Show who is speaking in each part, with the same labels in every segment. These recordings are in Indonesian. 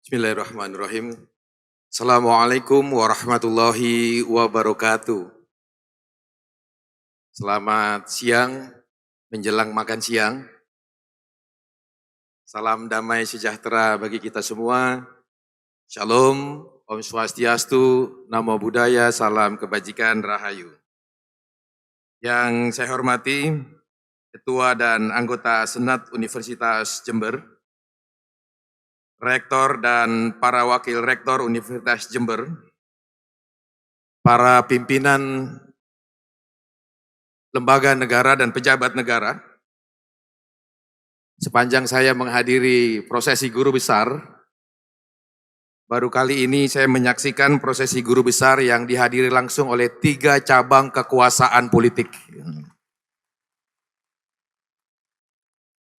Speaker 1: Bismillahirrahmanirrahim. Assalamualaikum warahmatullahi wabarakatuh. Selamat siang, menjelang makan siang. Salam damai sejahtera bagi kita semua. Shalom, Om Swastiastu, Namo Buddhaya, salam kebajikan, rahayu. Yang saya hormati, Ketua dan anggota Senat Universitas Jember, Rektor dan para Wakil Rektor Universitas Jember, para pimpinan lembaga negara dan pejabat negara. Sepanjang saya menghadiri prosesi guru besar, baru kali ini saya menyaksikan prosesi guru besar yang dihadiri langsung oleh 3 cabang kekuasaan politik.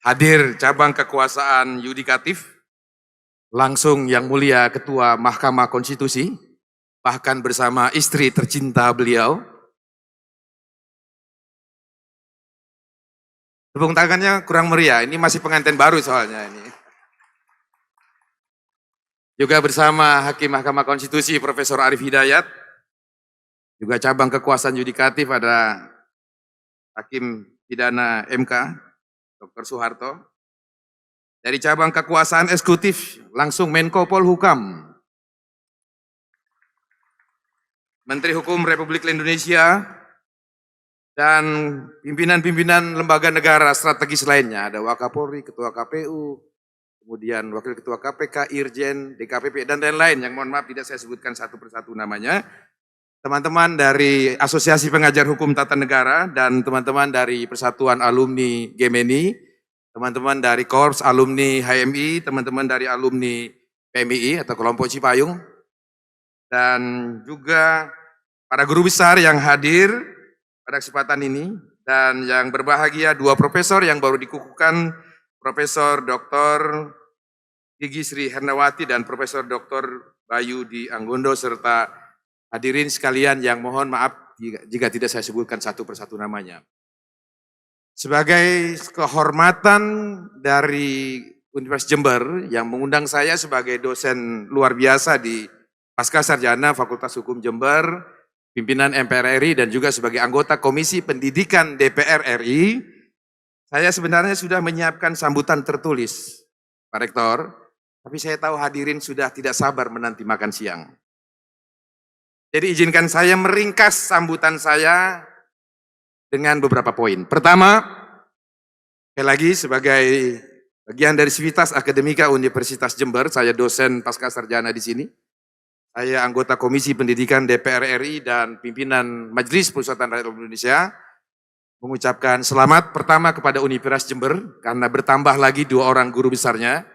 Speaker 1: Hadir cabang kekuasaan yudikatif, langsung Yang Mulia Ketua Mahkamah Konstitusi, bahkan bersama istri tercinta beliau. Tepuk tangannya kurang meriah, ini masih pengantin baru soalnya ini. Juga bersama Hakim Mahkamah Konstitusi Profesor Arief Hidayat, juga cabang kekuasaan yudikatif ada Hakim Pidana MK, Dr. Soeharto. Dari cabang kekuasaan eksekutif, langsung Menko Polhukam, Menteri Hukum Republik Indonesia, dan pimpinan-pimpinan lembaga negara strategis lainnya. Ada Wakapolri, Ketua KPU, kemudian Wakil Ketua KPK, Irjen, DKPP, dan lain-lain yang mohon maaf tidak saya sebutkan satu persatu namanya. Teman-teman dari Asosiasi Pengajar Hukum Tata Negara dan teman-teman dari Persatuan Alumni Gemeni, teman-teman dari Korps Alumni HMI, teman-teman dari alumni PMI atau Kelompok Cipayung, dan juga para guru besar yang hadir pada kesempatan ini, dan yang berbahagia 2 profesor yang baru dikukuhkan, Profesor Dr. Gigi Sri Hernawati dan Profesor Dr. Bayu Dwi Anggono, serta hadirin sekalian yang mohon maaf jika tidak saya sebutkan satu persatu namanya. Sebagai kehormatan dari Universitas Jember yang mengundang saya sebagai dosen luar biasa di Pascasarjana Fakultas Hukum Jember, pimpinan MPR RI dan juga sebagai anggota Komisi Pendidikan DPR RI, saya sebenarnya sudah menyiapkan sambutan tertulis, Pak Rektor, tapi saya tahu hadirin sudah tidak sabar menanti makan siang. Jadi izinkan saya meringkas sambutan saya dengan beberapa poin. Pertama, sekali lagi sebagai bagian dari Civitas Akademika Universitas Jember, saya dosen Pascasarjana di sini. Saya anggota Komisi Pendidikan DPR RI dan pimpinan Majelis Permusyawaratan Rakyat Republik Indonesia mengucapkan selamat pertama kepada Universitas Jember karena bertambah lagi 2 orang guru besarnya.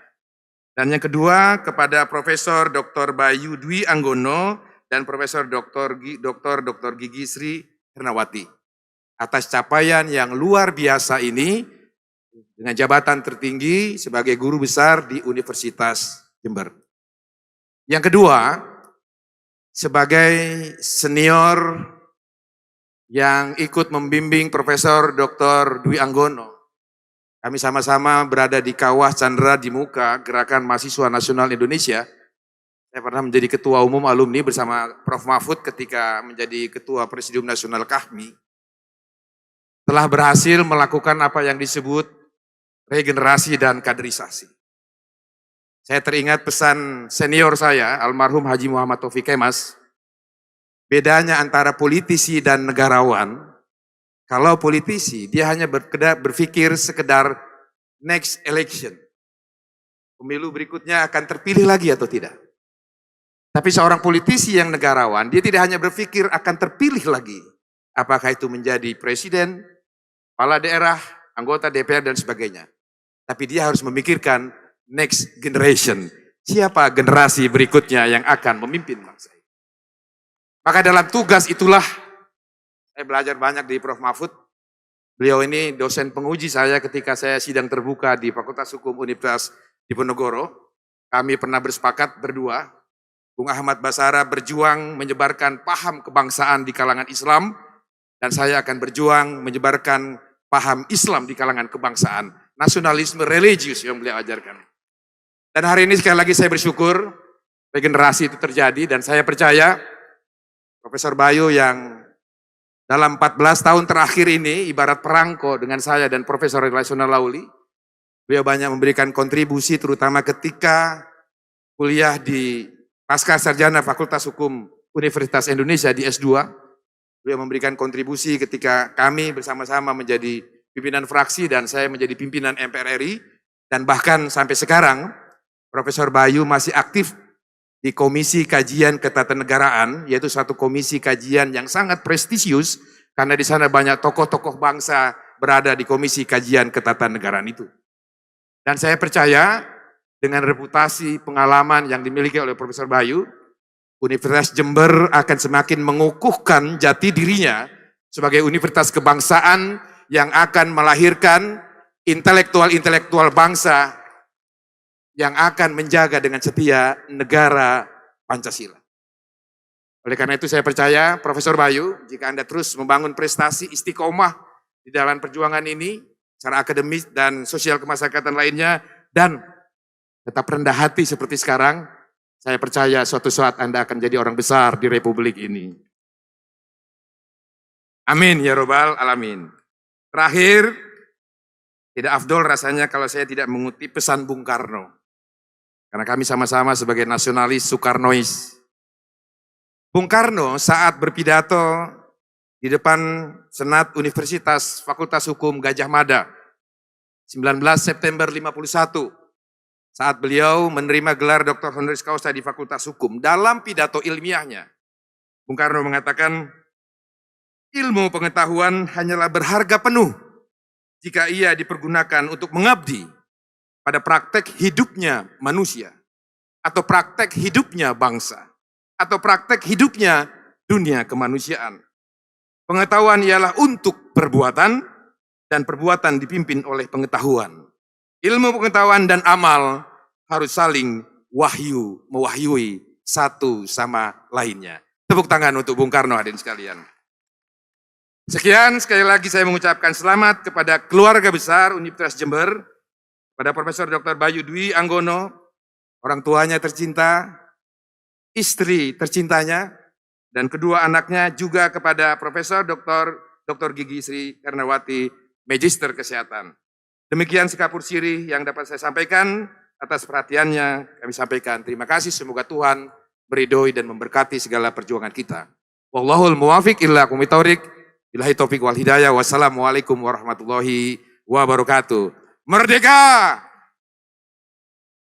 Speaker 1: Dan yang kedua kepada Profesor Dr. Bayu Dwi Anggono dan Profesor Dr. Gigi Sri Hernawati atas capaian yang luar biasa ini dengan jabatan tertinggi sebagai guru besar di Universitas Jember. Yang kedua, sebagai senior yang ikut membimbing Profesor Dr. Dwi Anggono, kami sama-sama berada di Kawah Chandra di Muka Gerakan Mahasiswa Nasional Indonesia. Saya pernah menjadi ketua umum alumni bersama Prof. Mahfud ketika menjadi ketua Presidium Nasional KAHMI. Telah berhasil melakukan apa yang disebut regenerasi dan kaderisasi. Saya teringat pesan senior saya, almarhum Haji Muhammad Taufik Kemas, bedanya antara politisi dan negarawan, kalau politisi dia hanya berpikir sekedar next election, pemilu berikutnya akan terpilih lagi atau tidak. Tapi seorang politisi yang negarawan, dia tidak hanya berpikir akan terpilih lagi, apakah itu menjadi presiden, kepala daerah, anggota DPR dan sebagainya. Tapi dia harus memikirkan next generation, siapa generasi berikutnya yang akan memimpin bangsa ini. Maka dalam tugas itulah saya belajar banyak dari Prof. Mahfud. Beliau ini dosen penguji saya ketika saya sidang terbuka di Fakultas Hukum Universitas Diponegoro. Kami pernah bersepakat berdua, Bung Ahmad Basara berjuang menyebarkan paham kebangsaan di kalangan Islam, dan saya akan berjuang menyebarkan paham Islam di kalangan kebangsaan, nasionalisme religius yang beliau ajarkan. Dan hari ini sekali lagi saya bersyukur regenerasi itu terjadi dan saya percaya Profesor Bayu yang dalam 14 tahun terakhir ini ibarat perangko dengan saya dan Profesor Relasional Lauli, beliau banyak memberikan kontribusi terutama ketika kuliah di Pasca Sarjana Fakultas Hukum Universitas Indonesia di S2. Beliau memberikan kontribusi ketika kami bersama-sama menjadi pimpinan fraksi dan saya menjadi pimpinan MPR RI. Dan bahkan sampai sekarang Profesor Bayu masih aktif di Komisi Kajian Ketatanegaraan, yaitu satu komisi kajian yang sangat prestisius, karena di sana banyak tokoh-tokoh bangsa berada di Komisi Kajian Ketatanegaraan itu. Dan saya percaya dengan reputasi pengalaman yang dimiliki oleh Profesor Bayu, Universitas Jember akan semakin mengukuhkan jati dirinya sebagai universitas kebangsaan yang akan melahirkan intelektual-intelektual bangsa yang akan menjaga dengan setia negara Pancasila. Oleh karena itu saya percaya Profesor Bayu, jika Anda terus membangun prestasi istiqomah di dalam perjuangan ini, secara akademis dan sosial kemasyarakatan lainnya, dan tetap rendah hati seperti sekarang, saya percaya suatu saat Anda akan jadi orang besar di Republik ini. Amin ya robbal alamin. Terakhir, tidak afdol rasanya kalau saya tidak mengutip pesan Bung Karno. Karena kami sama-sama sebagai nasionalis Soekarnois. Bung Karno saat berpidato di depan Senat Universitas Fakultas Hukum Gajah Mada, 19 September 51, saat beliau menerima gelar Dr. Honoris Causa di Fakultas Hukum. Dalam pidato ilmiahnya, Bung Karno mengatakan, ilmu pengetahuan hanyalah berharga penuh jika ia dipergunakan untuk mengabdi pada praktek hidupnya manusia, atau praktek hidupnya bangsa, atau praktek hidupnya dunia kemanusiaan. Pengetahuan ialah untuk perbuatan, dan perbuatan dipimpin oleh pengetahuan. Ilmu pengetahuan dan amal harus saling mewahyui satu sama lainnya. Tepuk tangan untuk Bung Karno, hadirin sekalian. Sekian, sekali lagi saya mengucapkan selamat kepada keluarga besar Universitas Jember, pada Profesor Dr. Bayu Dwi Anggono, orang tuanya tercinta, istri tercintanya, dan kedua anaknya, juga kepada Profesor Dr. Gigi Sri Ernawati, Magister Kesehatan. Demikian sekapur sirih yang dapat saya sampaikan. Atas perhatiannya kami sampaikan terima kasih, semoga Tuhan meridhoi dan memberkati segala perjuangan kita. Wallahul muwafiq illa aqwamit thoriq. Billahi taufiq wal hidayah. Wassalamualaikum warahmatullahi wabarakatuh. Merdeka!